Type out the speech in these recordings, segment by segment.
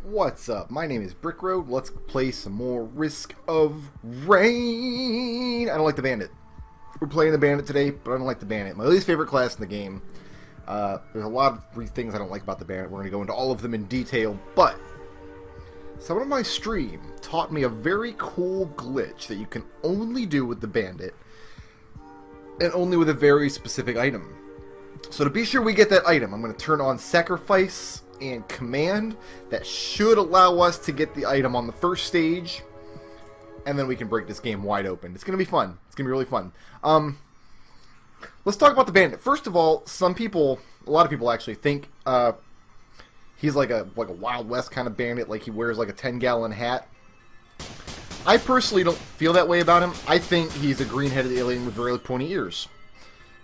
What's up? My name is Brick Road. Let's play some more Risk of Rain. I don't like the Bandit. We're playing the Bandit today, but I don't like the Bandit. My least favorite class in the game. There's a lot of things I don't like about the Bandit. We're going to go into all of them in detail, but someone on my stream taught me a very cool glitch that you can only do with the Bandit, and only with a very specific item. So to be sure we get that item, I'm going to turn on Sacrifice and Command. That should allow us to get the item on the first stage, and then we can break this game wide open. It's going to be fun. It's going to be really fun. Let's talk about the Bandit. First of all, a lot of people actually think he's like a Wild West kind of bandit, like he wears like a 10-gallon hat. I personally don't feel that way about him. I think he's a green-headed alien with very pointy ears.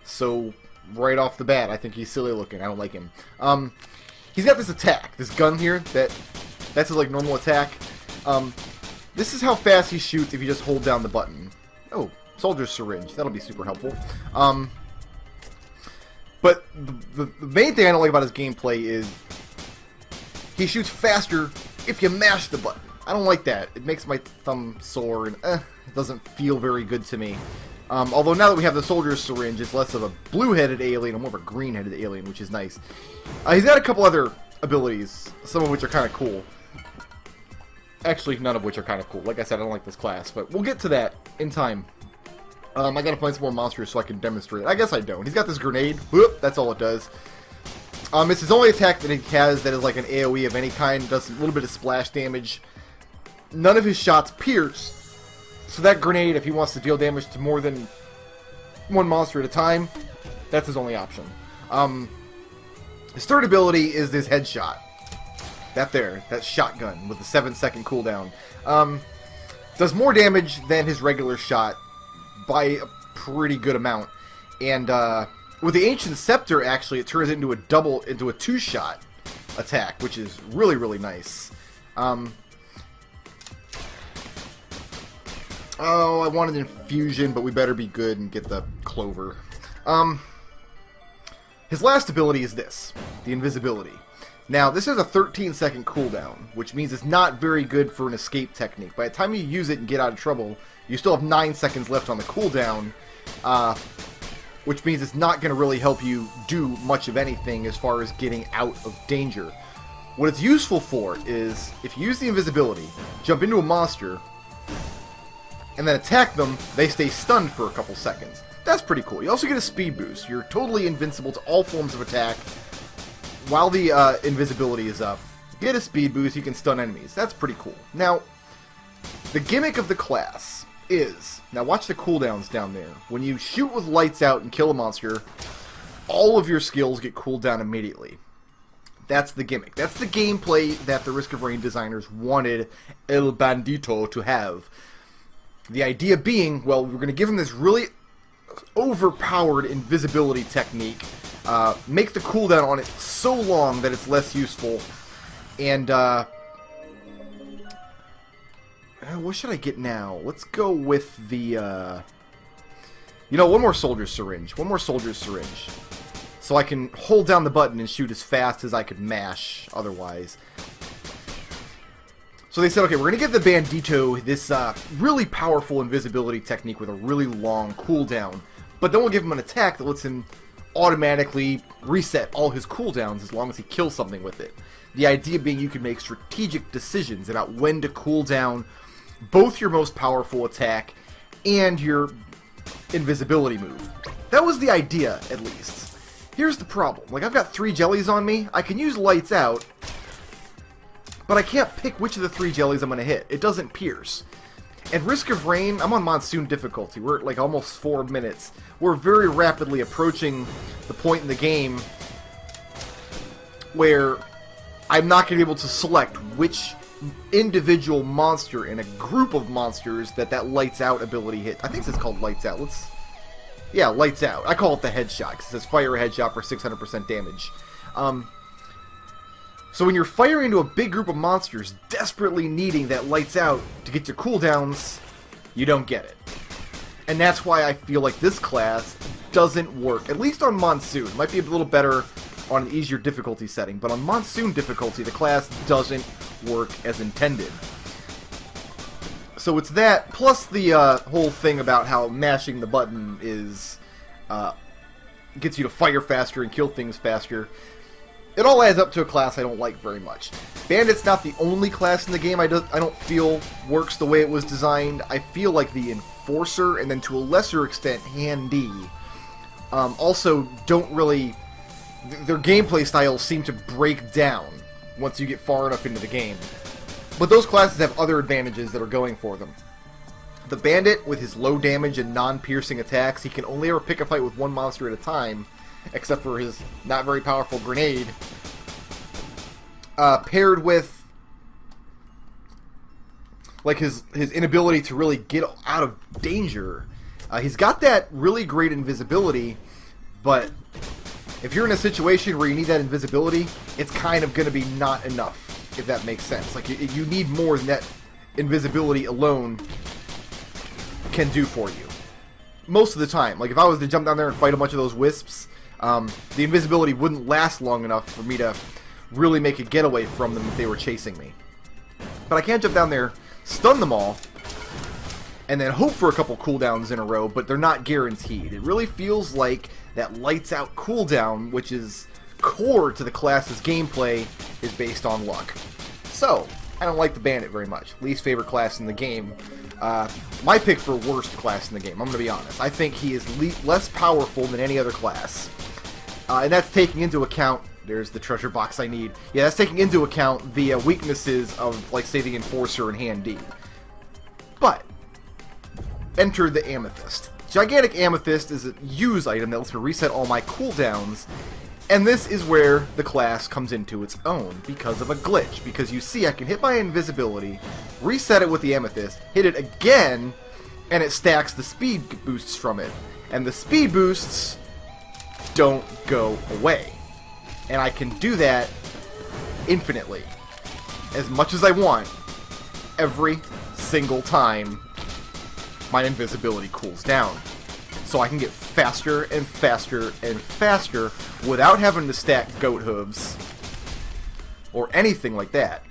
So, right off the bat, I think he's silly looking. I don't like him. He's got this attack, this gun here, that's his like normal attack. This is how fast he shoots if you just hold down the button. Oh, soldier's syringe. That'll be super helpful. But the main thing I don't like about his gameplay is he shoots faster if you mash the button. I don't like that. It makes my thumb sore, and it doesn't feel very good to me. Although now that we have the soldier's syringe, it's less of a blue-headed alien and more of a green-headed alien, which is nice. He's got a couple other abilities, some of which are kind of cool. Actually, none of which are kind of cool. Like I said, I don't like this class, but we'll get to that in time. I gotta find some more monsters so I can demonstrate it. I guess I don't. He's got this grenade. Whoop, that's all it does. It's his only attack that he has that is like an AoE of any kind. Does a little bit of splash damage. None of his shots pierce. So that grenade, if he wants to deal damage to more than one monster at a time, that's his only option. His third ability is this headshot. That shotgun with the 7-second cooldown. Does more damage than his regular shot by a pretty good amount. And with the Ancient Scepter, actually, it turns into a two-shot attack, which is really, really nice. Oh, I wanted Infusion, but we better be good and get the Clover. His last ability is this, the Invisibility. Now, this has a 13-second cooldown, which means it's not very good for an escape technique. By the time you use it and get out of trouble, you still have 9 seconds left on the cooldown, which means it's not going to really help you do much of anything as far as getting out of danger. What it's useful for is, if you use the Invisibility, jump into a monster, and then attack them, they stay stunned for a couple seconds. That's pretty cool. You also get a speed boost. You're totally invincible to all forms of attack while the invisibility is up. Get a speed boost, you can stun enemies. That's pretty cool. Now, the gimmick of the class is, now watch the cooldowns down there. When you shoot with lights out and kill a monster, all of your skills get cooled down immediately. That's the gimmick. That's the gameplay that the Risk of Rain designers wanted El Bandito to have. The idea being, well, we're going to give him this really overpowered invisibility technique, make the cooldown on it so long that it's less useful, and, what should I get now? Let's go with the, one more soldier's syringe. One more soldier's syringe. So I can hold down the button and shoot as fast as I could mash otherwise. So they said, okay, we're going to give the Bandito this really powerful invisibility technique with a really long cooldown, but then we'll give him an attack that lets him automatically reset all his cooldowns as long as he kills something with it. The idea being you can make strategic decisions about when to cool down both your most powerful attack and your invisibility move. That was the idea, at least. Here's the problem. Like, I've got 3 jellies on me. I can use lights out, but I can't pick which of the 3 jellies I'm going to hit. It doesn't pierce. And Risk of Rain, I'm on Monsoon difficulty. We're at like almost 4 minutes. We're very rapidly approaching the point in the game where I'm not going to be able to select which individual monster in a group of monsters that lights out ability hit. I think it's called lights out. Yeah, lights out. I call it the headshot because it says fire a headshot for 600% damage. So when you're firing into a big group of monsters, desperately needing that lights out to get your cooldowns, you don't get it. And that's why I feel like this class doesn't work, at least on Monsoon. It might be a little better on an easier difficulty setting, but on Monsoon difficulty, the class doesn't work as intended. So it's that, plus the whole thing about how mashing the button is gets you to fire faster and kill things faster. It all adds up to a class I don't like very much. Bandit's not the only class in the game I don't feel works the way it was designed. I feel like the Enforcer, and then to a lesser extent Handy, also don't really... Their gameplay styles seem to break down once you get far enough into the game. But those classes have other advantages that are going for them. The Bandit, with his low damage and non-piercing attacks, he can only ever pick a fight with one monster at a time, except for his not very powerful grenade. Paired with like his inability to really get out of danger. He's got that really great invisibility, but if you're in a situation where you need that invisibility, it's kind of going to be not enough, if that makes sense. Like, you need more than that invisibility alone can do for you. Most of the time. Like, if I was to jump down there and fight a bunch of those wisps, the invisibility wouldn't last long enough for me to really make a getaway from them if they were chasing me. But I can't jump down there, stun them all, and then hope for a couple cooldowns in a row, but they're not guaranteed. It really feels like that lights out cooldown, which is core to the class's gameplay, is based on luck. So, I don't like the Bandit very much. Least favorite class in the game. My pick for worst class in the game, I'm going to be honest. I think he is less powerful than any other class. And that's taking into account... There's the treasure box I need. Yeah, that's taking into account the weaknesses of, like, say, the Enforcer and Handy. But, enter the Amethyst. Gigantic Amethyst is a use item that lets me reset all my cooldowns, and this is where the class comes into its own because of a glitch. Because you see, I can hit my invisibility, reset it with the Amethyst, hit it again, and it stacks the speed boosts from it. And the speed boosts don't go away. And I can do that infinitely, as much as I want, every single time my invisibility cools down. So I can get faster and faster and faster without having to stack goat hooves or anything like that.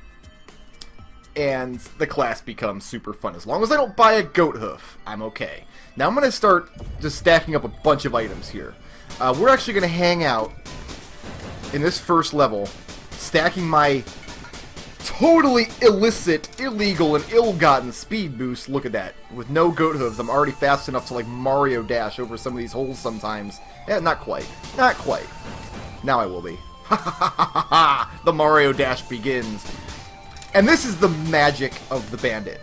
And the class becomes super fun. As long as I don't buy a goat hoof, I'm okay. Now I'm going to start just stacking up a bunch of items here. We're actually going to hang out in this first level, stacking my totally illicit, illegal, and ill-gotten speed boost. Look at that. With no goat hooves, I'm already fast enough to, like, Mario Dash over some of these holes sometimes. Yeah, not quite. Not quite. Now I will be. Ha ha ha ha ha! The Mario Dash begins. And this is the magic of the Bandit.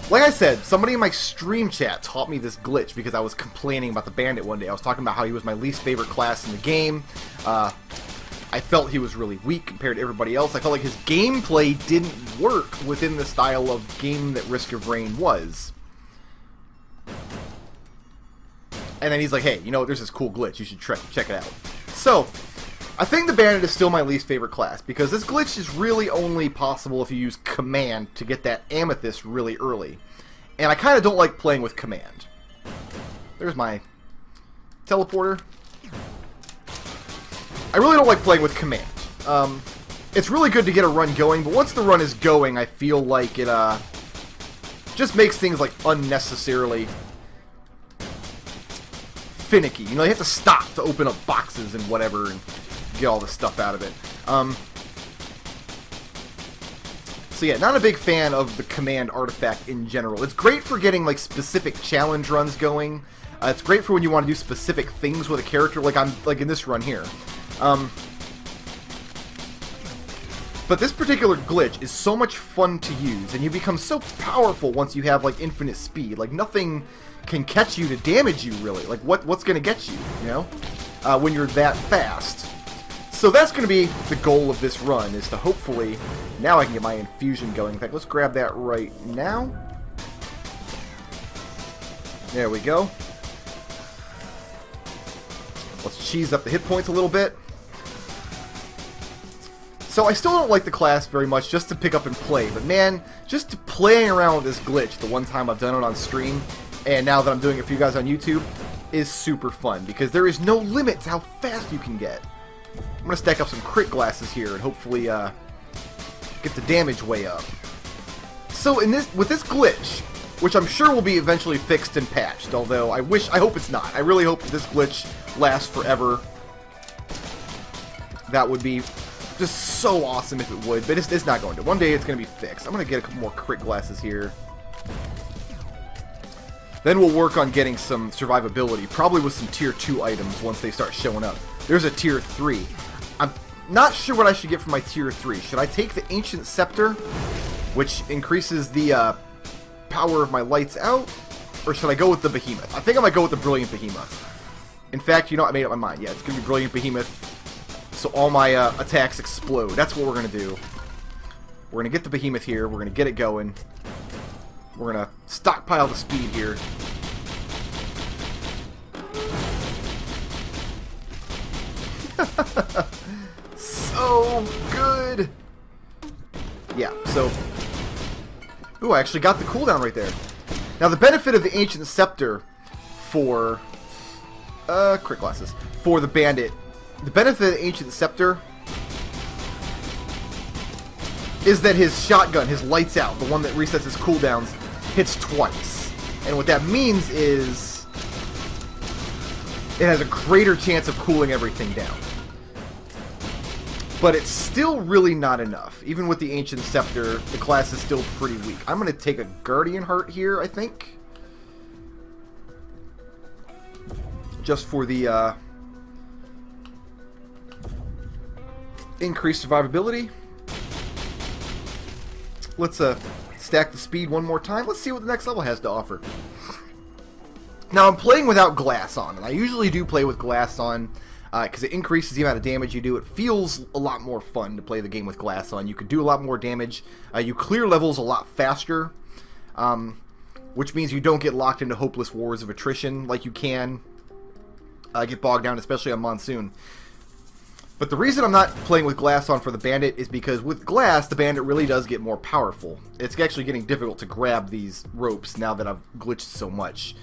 Like I said, somebody in my stream chat taught me this glitch because I was complaining about the Bandit one day. I was talking about how he was my least favorite class in the game. I felt he was really weak compared to everybody else. I felt like his gameplay didn't work within the style of game that Risk of Rain was. And then he's like, hey, you know, there's this cool glitch. You should check it out. So, I think the Bandit is still my least favorite class, because this glitch is really only possible if you use Command to get that Amethyst really early. And I kind of don't like playing with Command. There's my teleporter. I really don't like playing with Command. It's really good to get a run going, but once the run is going, I feel like it just makes things like unnecessarily finicky. You know, you have to stop to open up boxes and whatever and get all the stuff out of it. So yeah, not a big fan of the Command artifact in general. It's great for getting like specific challenge runs going. It's great for when you want to do specific things with a character, like in this run here. But this particular glitch is so much fun to use, and you become so powerful once you have like infinite speed. Like nothing can catch you to damage you really. Like what's gonna get you, you know? When you're that fast. So that's going to be the goal of this run, is to hopefully, now I can get my infusion going. In fact, let's grab that right now. There we go. Let's cheese up the hit points a little bit. So I still don't like the class very much just to pick up and play, but man, just playing around with this glitch the one time I've done it on stream, and now that I'm doing it for you guys on YouTube, is super fun, because there is no limit to how fast you can get. going to stack up some crit glasses here and hopefully get the damage way up. So with this glitch, which I'm sure will be eventually fixed and patched, although I hope it's not. I really hope that this glitch lasts forever. That would be just so awesome if it would, but it's not going to. One day it's going to be fixed. I'm going to get a couple more crit glasses here. Then we'll work on getting some survivability, probably with some tier 2 items once they start showing up. There's a tier 3. I'm not sure what I should get for my tier 3. Should I take the Ancient Scepter, which increases the power of my lights out, or should I go with the Behemoth? I think I might go with the Brilliant Behemoth. In fact, you know, I made up my mind. Yeah, it's going to be Brilliant Behemoth, so all my attacks explode. That's what we're going to do. We're going to get the Behemoth here. We're going to get it going. We're going to stockpile the speed here. So good. Yeah, so... Ooh, I actually got the cooldown right there. Now, the benefit of the Ancient Scepter for... crit glasses. For the Bandit. The benefit of the Ancient Scepter is that his shotgun, his lights out, the one that resets his cooldowns, hits twice. And what that means is it has a greater chance of cooling everything down. But it's still really not enough. Even with the Ancient Scepter, the class is still pretty weak. I'm going to take a Guardian Heart here, I think. Just for the increased survivability. Let's stack the speed one more time. Let's see what the next level has to offer. Now, I'm playing without glass on, and I usually do play with glass on because it increases the amount of damage you do. It feels a lot more fun to play the game with glass on. You can do a lot more damage. You clear levels a lot faster, which means you don't get locked into hopeless wars of attrition like you can get bogged down, especially on Monsoon. But the reason I'm not playing with glass on for the Bandit is because with glass, the Bandit really does get more powerful. It's actually getting difficult to grab these ropes now that I've glitched so much.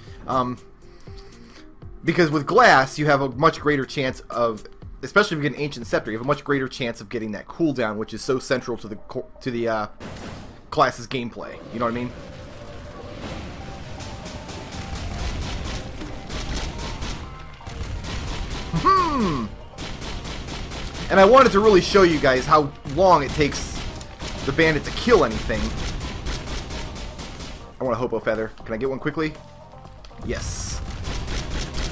Because with glass, you have a much greater chance of, especially if you get an Ancient Scepter, you have a much greater chance of getting that cooldown, which is so central to the class's gameplay. You know what I mean? And I wanted to really show you guys how long it takes the Bandit to kill anything. I want a Hopo Feather. Can I get one quickly? Yes.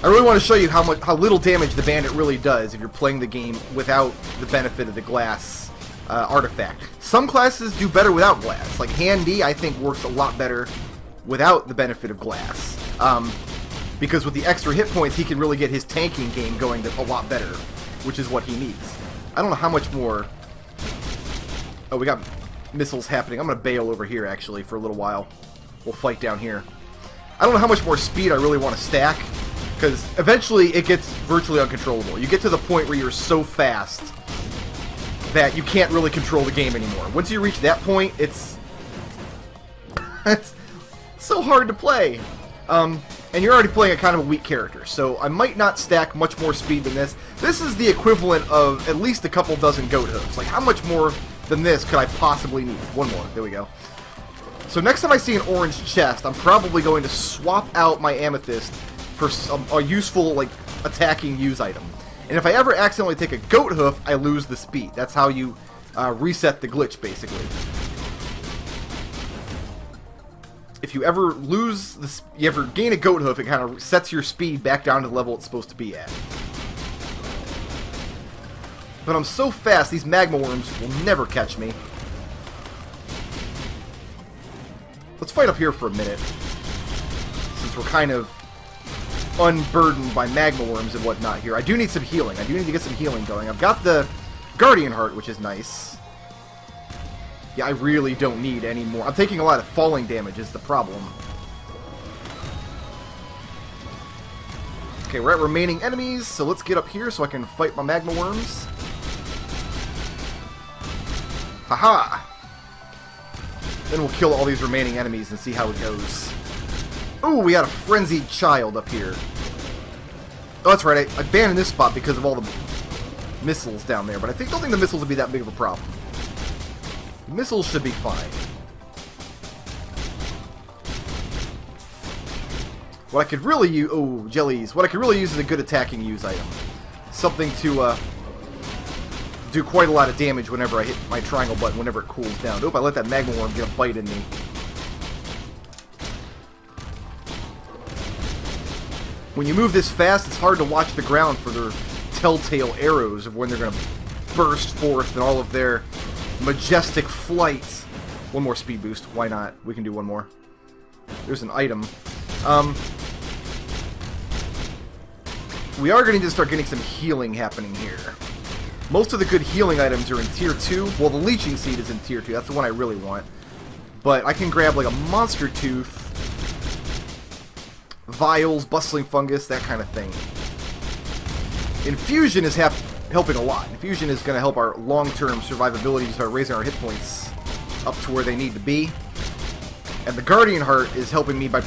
I really want to show you how little damage the Bandit really does if you're playing the game without the benefit of the glass artifact. Some classes do better without glass. Like Handy, I think, works a lot better without the benefit of glass. Because with the extra hit points, he can really get his tanking game going a lot better, which is what he needs. I don't know how much more... Oh, we got missiles happening. I'm going to bail over here, actually, for a little while. We'll fight down here. I don't know how much more speed I really want to stack, because eventually it gets virtually uncontrollable. You get to the point where you're so fast that you can't really control the game anymore. Once you reach that point, it's so hard to play. And you're already playing a kind of a weak character, so I might not stack much more speed than this. This is the equivalent of at least a couple dozen goat hooves. Like, how much more than this could I possibly need? One more. There we go. So next time I see an orange chest, I'm probably going to swap out my amethyst for a useful, like, attacking use item. And if I ever accidentally take a goat hoof, I lose the speed. That's how you reset the glitch, basically. If you ever you ever gain a goat hoof, it kind of sets your speed back down to the level it's supposed to be at. But I'm so fast, these magma worms will never catch me. Let's fight up here for a minute, since we're kind of unburdened by magma worms and whatnot here. I do need some healing. I do need to get some healing going. I've got the Guardian Heart, which is nice. Yeah, I really don't need any more. I'm taking a lot of falling damage is the problem. Okay, we're at remaining enemies, so let's get up here so I can fight my magma worms. Haha! Then we'll kill all these remaining enemies and see how it goes. Ooh, we got a frenzied child up here. Oh, that's right, I abandoned this spot because of all the missiles down there, but I don't think the missiles would be that big of a problem. The missiles should be fine. What I could really use... Oh, jellies. What I could really use is a good attacking use item. Something to do quite a lot of damage whenever I hit my triangle button, whenever it cools down. Nope, I let that magma worm get a bite in me. When you move this fast, it's hard to watch the ground for their telltale arrows of when they're going to burst forth in all of their majestic flights. One more speed boost. Why not? We can do one more. There's an item. We are going to need to start getting some healing happening here. Most of the good healing items are in Tier 2. Well, the Leeching Seed is in Tier 2. That's the one I really want. But I can grab like a Monster Tooth, Vials, Bustling Fungus, that kind of thing. Infusion is helping a lot. Infusion is going to help our long-term survivability to start raising our hit points up to where they need to be. And the Guardian Heart is helping me by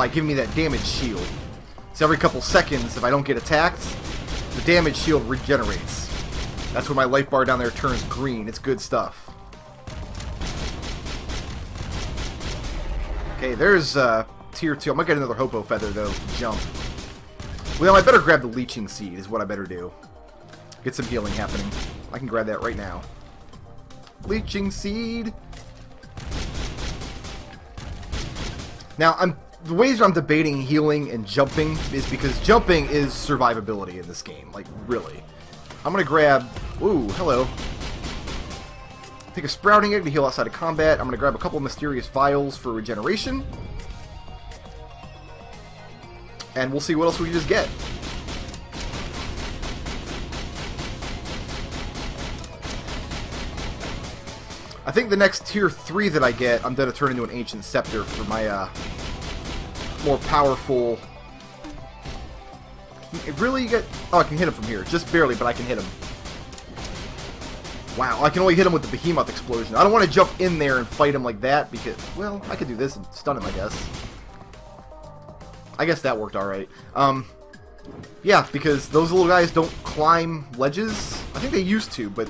giving me that damage shield. So every couple seconds, if I don't get attacked, the damage shield regenerates. That's when my life bar down there turns green. It's good stuff. Okay, there's Tier 2. I'm going to get another Hopo Feather, though, to jump. Well, I better grab the Leeching Seed, is what I better do. Get some healing happening. I can grab that right now. Leeching Seed. Now, the ways I'm debating healing and jumping is because jumping is survivability in this game. Like, really. I'm going to grab... Ooh, hello. Take a Sprouting Egg to heal outside of combat. I'm going to grab a couple of Mysterious Vials for regeneration. And we'll see what else we can just get. I think the next Tier 3 that I get, I'm going to turn into an Ancient Scepter for my more powerful... Really? Oh, I can hit him from here. Just barely, but I can hit him. Wow, I can only hit him with the Behemoth Explosion. I don't want to jump in there and fight him like that because... Well, I could do this and stun him, I guess. I guess that worked alright. Yeah, because those little guys don't climb ledges. I think they used to, but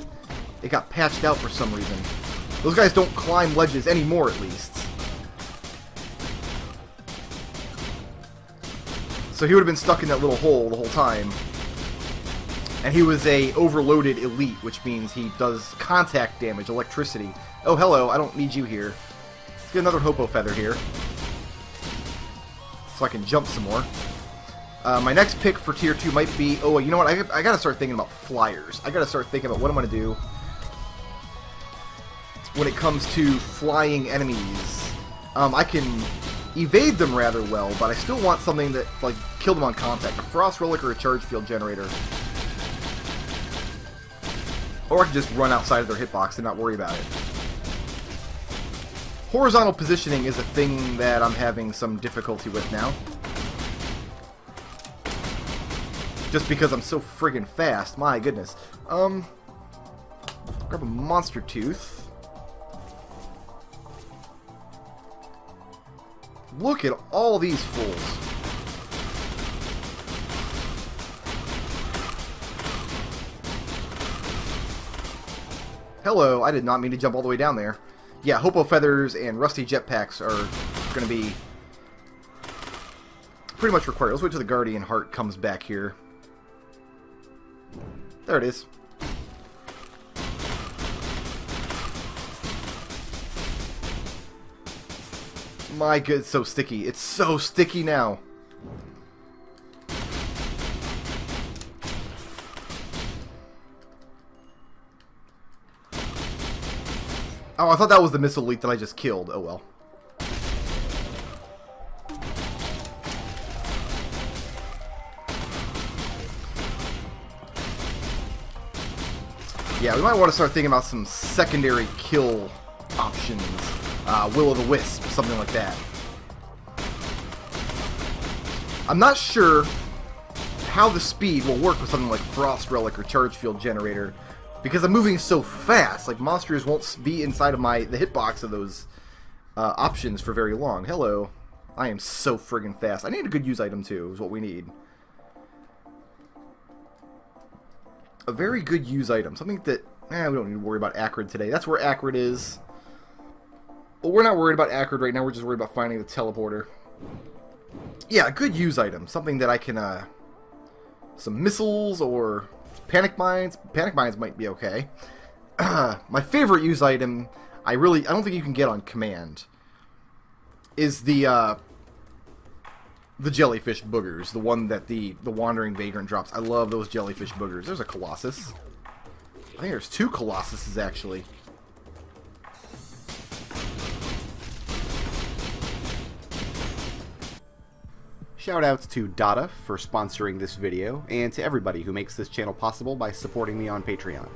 it got patched out for some reason. Those guys don't climb ledges anymore, at least. So he would have been stuck in that little hole the whole time. And he was a overloaded elite, which means he does contact damage, electricity. Oh, hello, I don't need you here. Let's get another Hopo Feather here. So I can jump some more. My next pick for Tier 2 might be... Oh, you know what? I gotta start thinking about flyers. I gotta start thinking about what I'm gonna do when it comes to flying enemies. I can evade them rather well, but I still want something that, like, kill them on contact. A Frost Relic or a Charge Field Generator. Or I can just run outside of their hitbox and not worry about it. Horizontal positioning is a thing that I'm having some difficulty with now. Just because I'm so friggin' fast. My goodness. Grab a Monster Tooth. Look at all these fools. Hello, I did not mean to jump all the way down there. Yeah, Hopo Feathers and Rusty Jetpacks are going to be pretty much required. Let's wait till the Guardian Heart comes back here. There it is. My god, it's so sticky. It's so sticky now. Oh, I thought that was the missile leak that I just killed. Oh well. Yeah, we might want to start thinking about some secondary kill options. Will-o'-the-wisp, something like that. I'm not sure how the speed will work with something like Frost Relic or Charge Field Generator, because I'm moving so fast. Like, monsters won't be inside of the hitbox of those options for very long. Hello. I am so friggin' fast. I need a good use item too, is what we need. a very good use item. Something that, we don't need to worry about Acrid today. That's where Acrid is. But we're not worried about Acrid right now. We're just worried about finding the teleporter. Yeah, a good use item. Something that I can, some missiles or panic mines. Panic mines might be okay. My favorite use item, I don't think you can get on command, is the jellyfish boogers. The one that the Wandering Vagrant drops. I love those jellyfish boogers. There's a Colossus. I think there's 2 Colossuses, actually. Shoutouts to Dada for sponsoring this video, and to everybody who makes this channel possible by supporting me on Patreon.